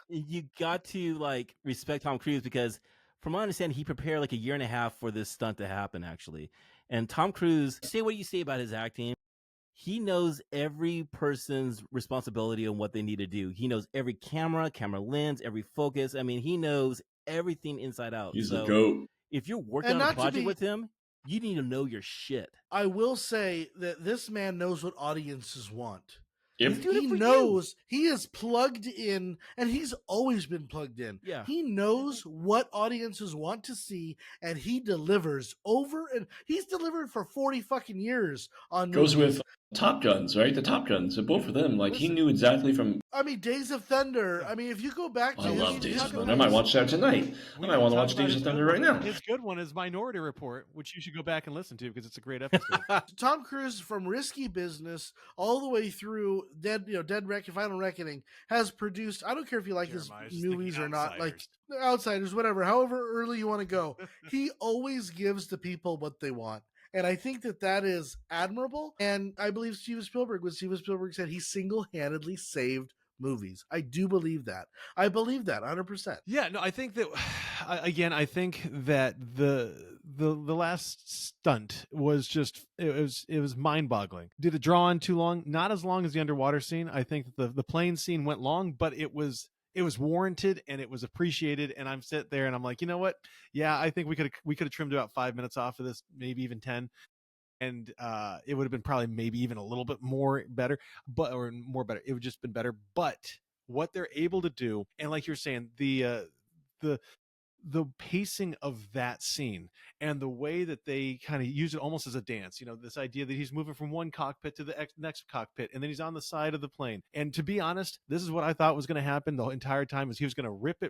You got to like respect Tom Cruise because, from my understanding, he prepared like a year and a half for this stunt to happen, actually. And Tom Cruise, say what you say about his acting, he knows every person's responsibility and what they need to do. He knows every camera lens, every focus. I mean, he knows everything inside out. He's so the GOAT. if you're working on a project with him, you need to know your shit. I will say that this man knows what audiences want. If He knows he is plugged in, and he's always been plugged in. Yeah. He knows what audiences want to see, and he delivers over, and he's delivered for 40 fucking years on goes movies. with Top Guns, right? The Top Guns. So both of them, like, he knew exactly from. I mean, Days of Thunder. I mean, if you go back to I his- love he's Days of talking Thunder. I about might watch that tonight. I might want to watch Days of Thunder right now. His good one is Minority Report, which you should go back and listen to because it's a great episode. Tom Cruise, from Risky Business all the way through Final Reckoning, has produced. I don't care if you like Jeremiah's his thinking movies or not, like Outsiders. Outsiders, whatever. However early you want to go, he always gives the people what they want. And I think that is admirable. And I believe Steven Spielberg, when Steven Spielberg said he single-handedly saved movies. I do believe that. I believe that 100%. Yeah, no, I think that I think that the last stunt was just it was mind-boggling. Did it draw on too long? Not as long as the underwater scene. I think that the plane scene went long, but it was warranted and it was appreciated. And I'm sitting there and I'm like, you know what? Yeah, I think we could have trimmed about 5 minutes off of this, maybe even 10. And it would have been probably maybe even a little bit better. It would just been better. But what they're able to do, and like you're saying, the pacing of that scene and the way that they kind of use it almost as a dance, this idea that he's moving from one cockpit to the next cockpit, and then he's on the side of the plane. And to be honest, this is what I thought was going to happen the entire time, is he was going to rip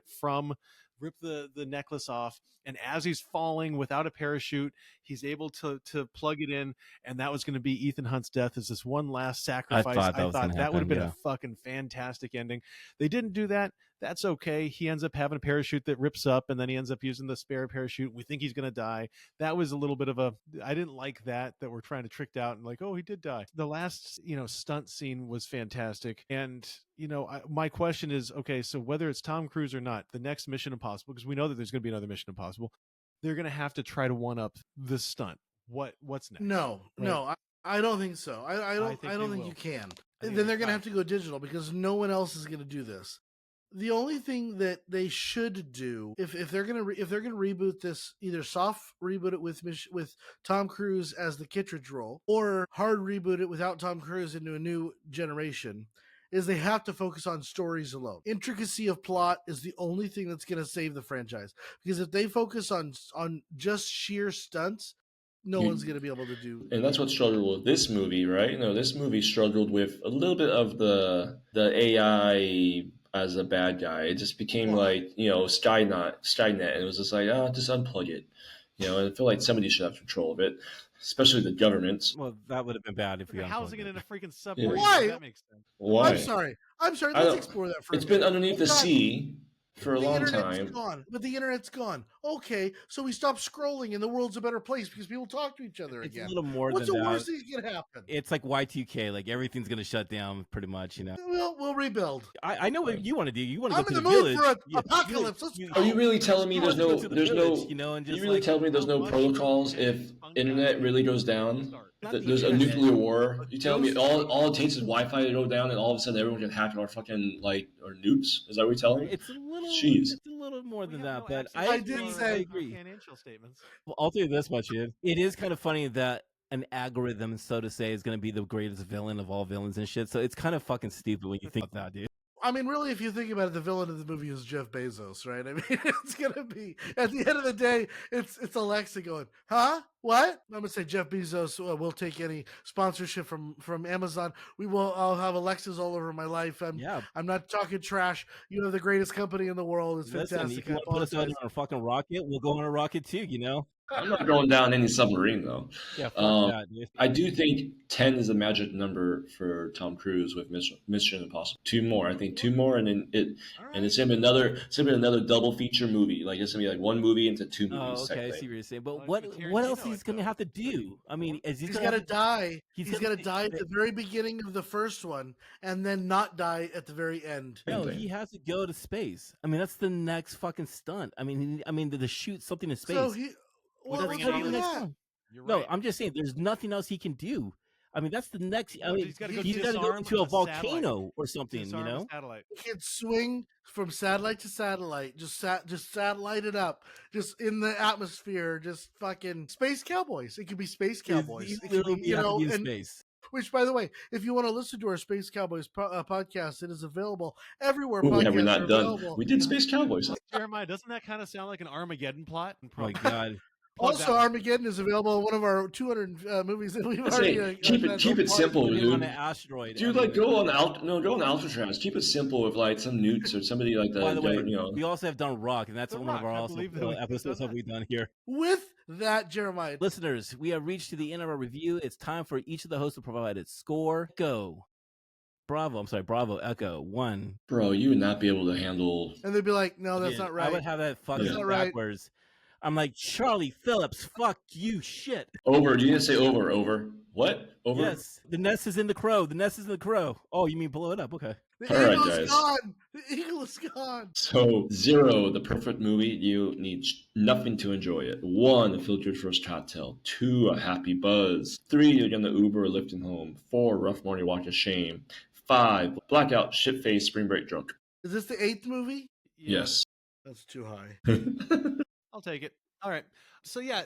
the necklace off, and as he's falling without a parachute, he's able to plug it in, and that was going to be Ethan Hunt's death as this one last sacrifice. I thought that would have been a fucking fantastic ending. They didn't do that. That's okay. He ends up having a parachute that rips up, and then he ends up using the spare parachute. We think he's going to die. That was a little bit of I didn't like that we're trying to trick out and like, oh, he did die. The last, stunt scene was fantastic. And, my question is, okay, so whether it's Tom Cruise or not, the next Mission Impossible, because we know that there's going to be another Mission Impossible, they're going to have to try to one up this stunt. What's next? No, I don't think so. I don't think think will. you can. I think Then they're it's gonna time. have to go digital because no one else is gonna do this. The only thing that they should do, if they're gonna reboot this, either soft reboot it with Tom Cruise as the Kittredge role, or hard reboot it without Tom Cruise into a new generation, is they have to focus on stories alone. Intricacy of plot is the only thing that's gonna save the franchise. Because if they focus on just sheer stunts, no one's gonna be able to do. And that's what struggled with this movie, right? You know, this movie struggled with a little bit of the AI as a bad guy. It just became like, you know, Skynet, and it was just like, just unplug it. You know, and I feel like somebody should have control of it, especially the government. Well, that would have been bad if we You're housing it unplugged in it. a freaking submarine. Why? That makes sense. Why? I'm sorry. I Let's don't- explore that for a It's minute. been underneath the God, sea for a the long internet's time. gone, but the internet's gone. Okay, so we stop scrolling, and the world's a better place because people talk to each other It's again. a little more What's than the that. worst thing that can happen? It's like Y2K, like everything's gonna shut down pretty much, you know. We'll rebuild. I know what you want to do. You want to I'm go to in the the mood village. for an Yeah, apocalypse. Let's go. Are you really telling me You there's want to no go to the there's village, no you know, and you just really like, tell me there's no How much protocols can if punk internet guys really goes start? down? Not the There's a internet. nuclear war. You tell me Those- all it takes is Wi-Fi to go down, and all of a sudden everyone can hack our fucking our nukes. Is that what you're telling me? It's a little, Jeez. it's a little more We than have that, no but access I to did our- say- our I agree. financial statements. Well, I'll tell you this much, Ian. It is kind of funny that an algorithm, so to say, is going to be the greatest villain of all villains and shit. So it's kind of fucking stupid when you think about that, dude. I mean, really, if you think about it, the villain of the movie is Jeff Bezos, right? I mean, it's gonna be at the end of the day, it's Alexa going, "Huh? What?" I'm gonna say Jeff Bezos will take any sponsorship from Amazon. I'll have Alexas all over my life. Yeah. I'm not talking trash. You have the greatest company in the world. It's Listen, fantastic. if you want to put us on a fucking rocket, we'll go on a rocket too, you know? I'm not going down any submarine though. Yeah, fuck that, dude. I do think 10 is a magic number for Tom Cruise with Mission Impossible. 2 more, I think 2 more, and then it's gonna be another double feature movie. Like it's gonna be like 1 movie into 2 movies. Oh, type okay, I thing. see what you're saying. But Well, what it's else Tarantino, he's going to though. have to do? I mean, is He's gonna got to have die. he's He's gonna- got to die at the very beginning of the first one, and then not die at the very end. No, thing. he has to go to space. I mean, that's the next fucking stunt. I mean, to shoot something in space. So he. Well, That's bring let's it gonna do be the on. next that. one. You're No, right. I'm just saying, there's nothing else he can do. I mean, that's the next. I No, mean, he's gotta go he's got to go disarm into a a satellite. volcano or something, you Disarm a know? satellite. He can swing from satellite to satellite, just satellite it up, just in the atmosphere, just fucking space cowboys. It could be space cowboys. He's It could literally be, you have to know, be in and space. which, by the way, if you want to listen to our Space Cowboys podcast, it is available everywhere. Ooh, Podcasts have we are not done? available. We did Space Cowboys. Jeremiah, doesn't that kind of sound like an Armageddon plot? Oh my god. Plug Also, that- Armageddon is available in one of our 200 movies that we've Let's already. say, keep it simple, Put him dude. on an asteroid. Dude, like go on Alcatraz. Keep it simple with like some newts or somebody like By the way, you know. we also have done Rock, and that's The one of Rock, our I also believe that we've episodes done that we've done here. With that, Jeremiah, Listeners, we have reached to the end of our review. It's time for each of the hosts to provide its score. Go. Bravo, Echo. 1. Bro, you would not be able to handle. and they'd be like, "No, that's Again, not right." I would have that fucking That's not right. backwards. I'm like, Charlie Phillips, fuck you, shit. Over. You didn't say over. What? Over? Yes, the nest is in the crow. The nest is in the crow. Oh, you mean blow it up? Okay. The All right, eagle is guys. gone. The eagle is gone. So 0, the perfect movie. You need nothing to enjoy it. 1, a filtered first cocktail. 2, a happy buzz. 3, you're gonna Uber or Lyft him home. 4, rough morning walk of shame. 5, blackout, shit face, spring break drunk. Is this the 8th movie? Yeah, Yes. That's too high. I'll take it. All right. So yeah,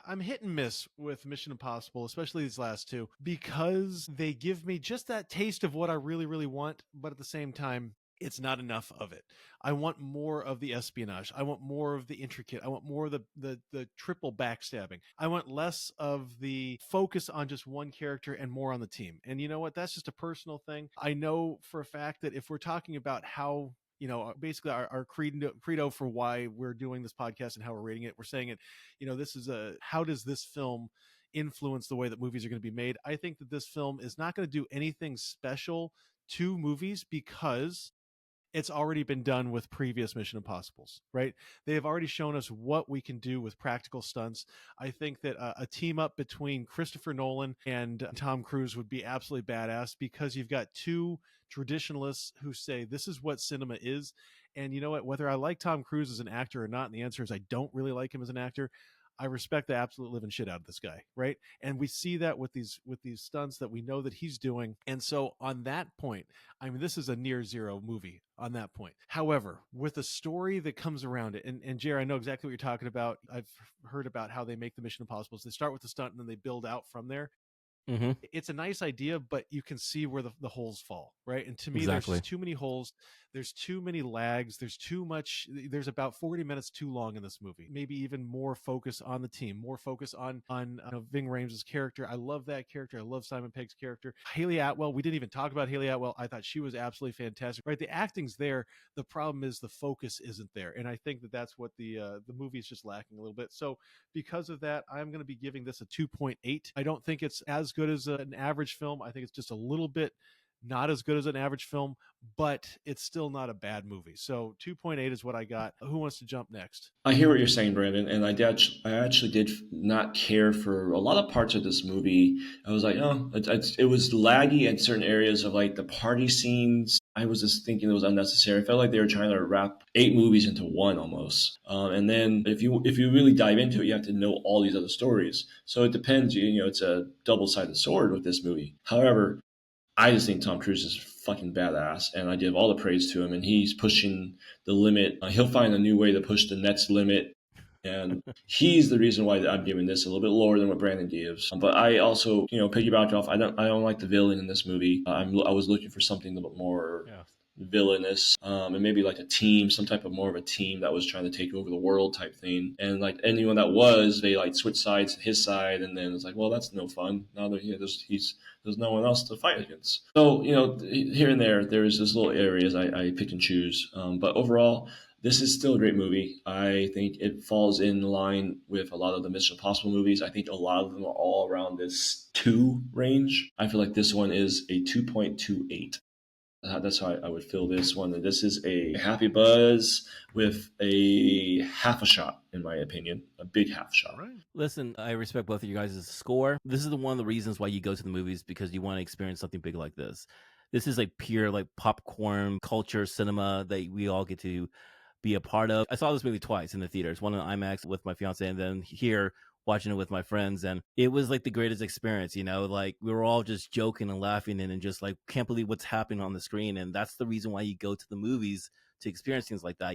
I'm hit and miss with Mission Impossible, especially these last 2, because they give me just that taste of what I really, really want, but at the same time, it's not enough of it. I want more of the espionage. I want more of the intricate. I want more of the triple backstabbing. I want less of the focus on just one character and more on the team. And you know what? That's just a personal thing. I know for a fact that if we're talking about how, you know, basically our credo for why we're doing this podcast and how we're rating it, we're saying it, you know, this is how does this film influence the way that movies are going to be made? I think that this film is not going to do anything special to movies because it's already been done with previous Mission Impossibles, right? They have already shown us what we can do with practical stunts. I think that a team up between Christopher Nolan and Tom Cruise would be absolutely badass because you've got 2 traditionalists who say this is what cinema is. And you know what? Whether I like Tom Cruise as an actor or not, and the answer is I don't really like him as an actor, I respect the absolute living shit out of this guy, right? And we see that with these stunts that we know that he's doing. And so on that point, I mean, this is a near zero movie on that point. However, with a story that comes around it, and Jerry, I know exactly what you're talking about. I've heard about how they make the Mission Impossible. So they start with the stunt and then they build out from there. Mm-hmm. It's a nice idea, but you can see where the holes fall, right? And to me, Exactly. there's just too many holes. There's too many lags. There's about 40 minutes too long in this movie. Maybe even more focus on the team, more focus on Ving Rhames' character. I love that character. I love Simon Pegg's character. Haley Atwell, we didn't even talk about Haley Atwell. I thought she was absolutely fantastic, right? The acting's there. The problem is the focus isn't there. And I think that that's what the movie is just lacking a little bit. So because of that, I'm going to be giving this a 2.8. I don't think it's as good as an average film. I think it's just a little bit not as good as an average film, but it's still not a bad movie. So 2.8 is what I got. Who wants to jump next? I hear what you're saying, Brandon, and I actually did not care for a lot of parts of this movie. I was like, oh, it was laggy in certain areas of like the party scenes. I was just thinking it was unnecessary. I felt like they were trying to wrap 8 movies into one almost. And then if you really dive into it, you have to know all these other stories. So it depends. It's a double-sided sword with this movie. However, I just think Tom Cruise is fucking badass, and I give all the praise to him. And he's pushing the limit. He'll find a new way to push the next limit, and he's the reason why I'm giving this a little bit lower than what Brandon gives. But I also, piggyback off. I don't like the villain in this movie. I was looking for something a little bit more villainous, and maybe like a team, some type of more of a team that was trying to take over the world type thing. And like anyone that was, they like switch sides to his side, and then it's like, well, that's no fun. Now that there's no one else to fight against. So here and there's this little areas I pick and choose. But overall, this is still a great movie. I think it falls in line with a lot of the Mission Impossible movies. I think a lot of them are all around this 2 range. I feel like this one is a 2.28. That's how I would feel this one. This is a happy buzz with a half a shot, in my opinion, a big half shot. Right. Listen, I respect both of you guys' score. This is one of the reasons why you go to the movies, because you want to experience something big like this. This is like pure like popcorn culture cinema that we all get to be a part of. I saw this movie twice in the theaters, one in IMAX with my fiance, and then here watching it with my friends, and it was like the greatest experience. Like we were all just joking and laughing and just like can't believe what's happening on the screen. And that's the reason why you go to the movies, to experience things like that.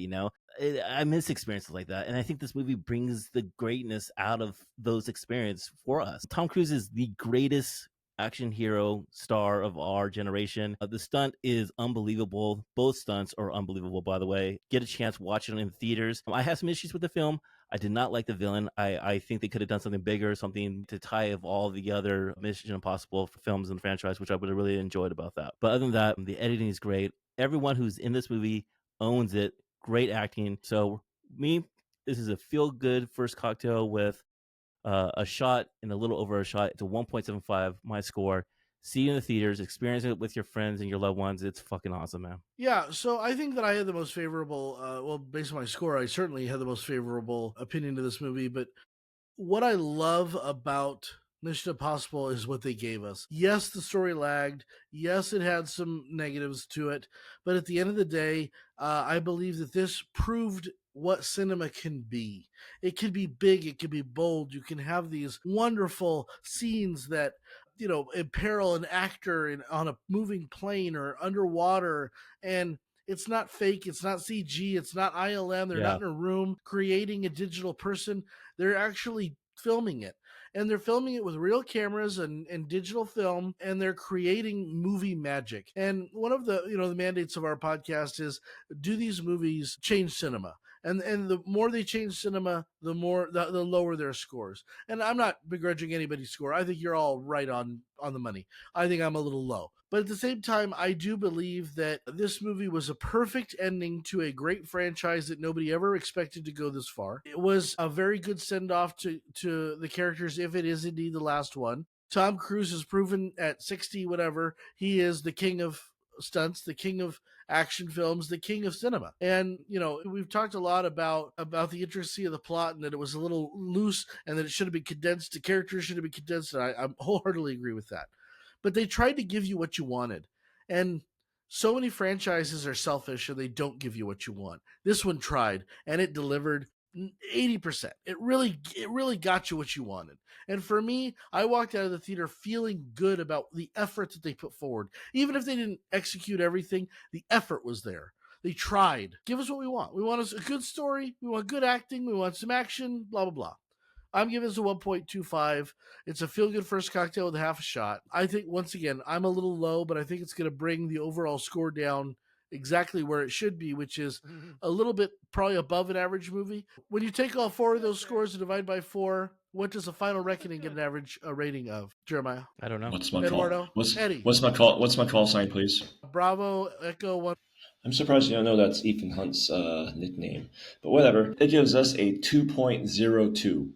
I miss experiences like that, and I think this movie brings the greatness out of those experiences for us. Tom Cruise is the greatest action hero star of our generation. The stunt is unbelievable. Both stunts are unbelievable, by the way. Get a chance, watch it in theaters. I have some issues with the film. I did not like the villain. I think they could have done something bigger, something to tie of all the other Mission Impossible films in the franchise, which I would have really enjoyed about that. But other than that, the editing is great. Everyone who's in this movie owns it. Great acting. So this is a feel-good first cocktail with a shot and a little over a shot. It's a 1.75, my score. See you in the theaters, experience it with your friends and your loved ones. It's fucking awesome, man. Yeah, so I think that I had the most favorable, based on my score, I certainly had the most favorable opinion to this movie. But what I love about Mission Impossible is what they gave us. Yes, the story lagged. Yes, it had some negatives to it. But at the end of the day, I believe that this proved what cinema can be. It can be big, it can be bold. You can have these wonderful scenes that imperil an actor on a moving plane or underwater, and it's not fake, it's not CG, it's not ILM. They're not in a room creating a digital person. They're actually filming it. And they're filming it with real cameras and digital film, and they're creating movie magic. And one of the the mandates of our podcast is, do these movies change cinema? And the more they change cinema, the lower their scores. And I'm not begrudging anybody's score. I think you're all right on the money. I think I'm a little low. But at the same time, I do believe that this movie was a perfect ending to a great franchise that nobody ever expected to go this far. It was a very good send-off to the characters, if it is indeed the last one. Tom Cruise has proven at 60 whatever, he is the king of stunts, the king of action films, the king of cinema. And we've talked a lot about the intricacy of the plot, and that it was a little loose, and that it should have been condensed, the characters should have been condensed, and I wholeheartedly agree with that. But they tried to give you what you wanted, and so many franchises are selfish and they don't give you what you want. This one tried, and it delivered. 80%. It really got you what you wanted. And for me, I walked out of the theater feeling good about the effort that they put forward. Even if they didn't execute everything, the effort was there. They tried. Give us what we want. We want a good story. We want good acting. We want some action, blah, blah, blah. I'm giving this a 1.25. It's a feel-good first cocktail with half a shot. I think, once again, I'm a little low, but I think it's going to bring the overall score down exactly where it should be, which is a little bit probably above an average movie. When you take all four of those scores and divide by 4, what does a Final Reckoning get an average rating of? Jeremiah? I don't know. What's my Eduardo? call? Eddie? What's my call? What's my call sign, please? Bravo, Echo 1. I'm surprised you don't know that's Ethan Hunt's nickname, but whatever. It gives us a 2.02.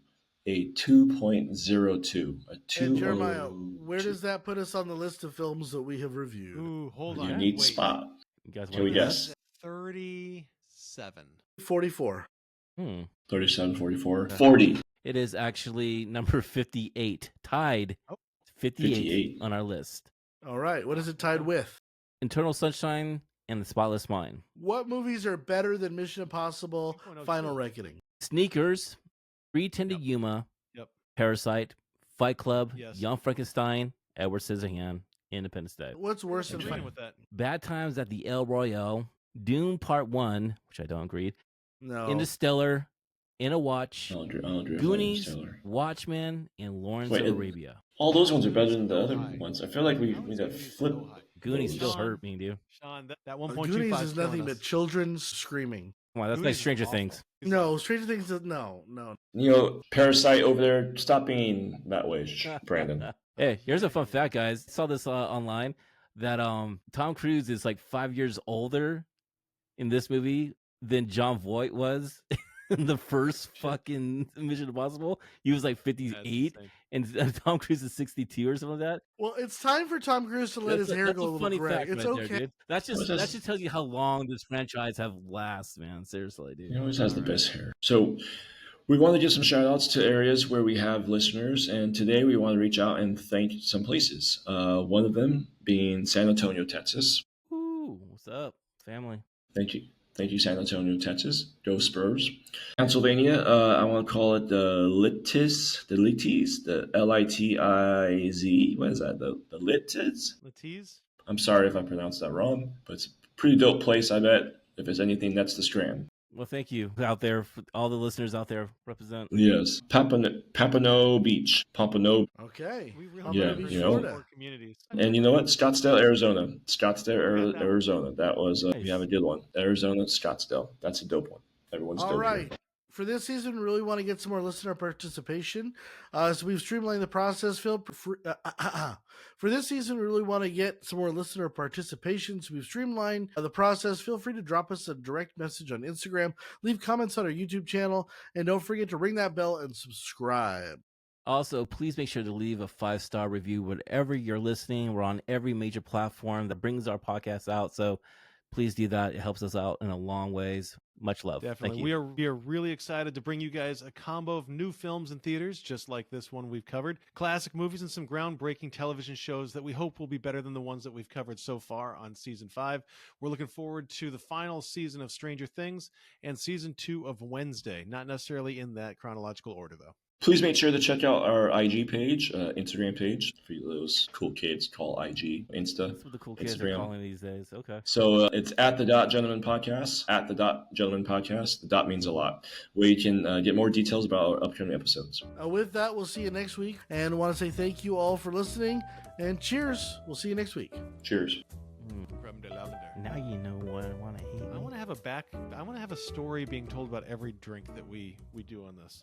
A 2.02. A 2. And Jeremiah, where does that put us on the list of films that we have reviewed? Ooh, hold on. Unique Wait. spot. You guys Can we wanna- guess? 37. 44. 37, 44, 40. It is actually number 58, tied Oh. 58 58. on our list. All right. What is it tied with? Eternal Sunshine and The Spotless Mind. What movies are better than Mission Impossible 2.02. Final Reckoning? Sneakers, 3:10 to Yep. Yuma, Yep. Parasite, Fight Club, Yes. Young Frankenstein, Edward Scissorhands, Independence Day. What's worse I'm than agreeing with that. Bad Times at the El Royale, Dune Part 1, which I don't agree, No. Interstellar, In a Watch, I don't agree with Goonies, Interstellar. Watchmen, and Lawrence Wait, of Arabia. All those ones are better than the So other high. ones. I feel like we How is got Goonies flip. so high? Goonies still Sean, hurt me, dude. Sean, that 1.25 Goonies is nothing killing but us. children's screaming. Come on, that's Goonies like is Stranger awful. Things. No, Stranger Things. No. You know, Parasite over there. Stop being that way, Brandon. Hey, here's a fun fact, guys. I saw this online that Tom Cruise is like 5 years older in this movie than John Voight was in the first fucking Mission Impossible. He was like That's 58, insane. and Tom Cruise is 62 or something like that. Well, it's time for Tom Cruise to let his hair go a little gray. It's right okay. there, dude. That What's just tells you how long this franchise have last, man. Seriously, dude. He always has the best hair. So we want to give some shout outs to areas where we have listeners. And today we want to reach out and thank some places. One of them being San Antonio, Texas. Ooh, what's up, family? Thank you. Thank you, San Antonio, Texas. Go Spurs. Pennsylvania, I want to call it the Littiz, the Litiz. What is that? The Littiz? Latiz? I'm sorry if I pronounced that wrong, but it's a pretty dope place, I bet. If it's anything, that's the Strand. Well, thank you out there, for all the listeners out there. Represent. Yes. Pampano Beach. Pompano. Okay. We Pompano really Yeah, Beach, need you know. Florida. more communities. And you know what? Scottsdale, Arizona. Forget that. Arizona. That was, Nice. we have a good one. Arizona, Scottsdale. That's a dope one. Everyone's All dope. right. For this season, we really want to get some more listener participation. So we've streamlined the process, Phil. For this season, we really want to get some more listener participation. So we've streamlined the process. Feel free to drop us a direct message on Instagram, leave comments on our YouTube channel, and don't forget to ring that bell and subscribe. Also, please make sure to leave a 5-star review wherever you're listening. We're on every major platform that brings our podcast out. So please do that. It helps us out in a long ways. Much love. Definitely. Thank you. We are really excited to bring you guys a combo of new films in theaters, just like this one we've covered. Classic movies and some groundbreaking television shows that we hope will be better than the ones that we've covered so far on season 5. We're looking forward to the final season of Stranger Things and season 2 of Wednesday. Not necessarily in that chronological order, though. Please make sure to check out our IG page, Instagram page, for you those cool kids call IG, Insta. That's what the cool kids Instagram. are calling these days. Okay. So it's at the Dot Gentleman Podcast, at the Dot Gentleman Podcast. The dot means a lot, where you can get more details about our upcoming episodes. With that, we'll see you next week. And want to say thank you all for listening. And cheers. We'll see you next week. Cheers. Creme de lavender. Now you know what I want to hate. I want to have a story being told about every drink that we do on this.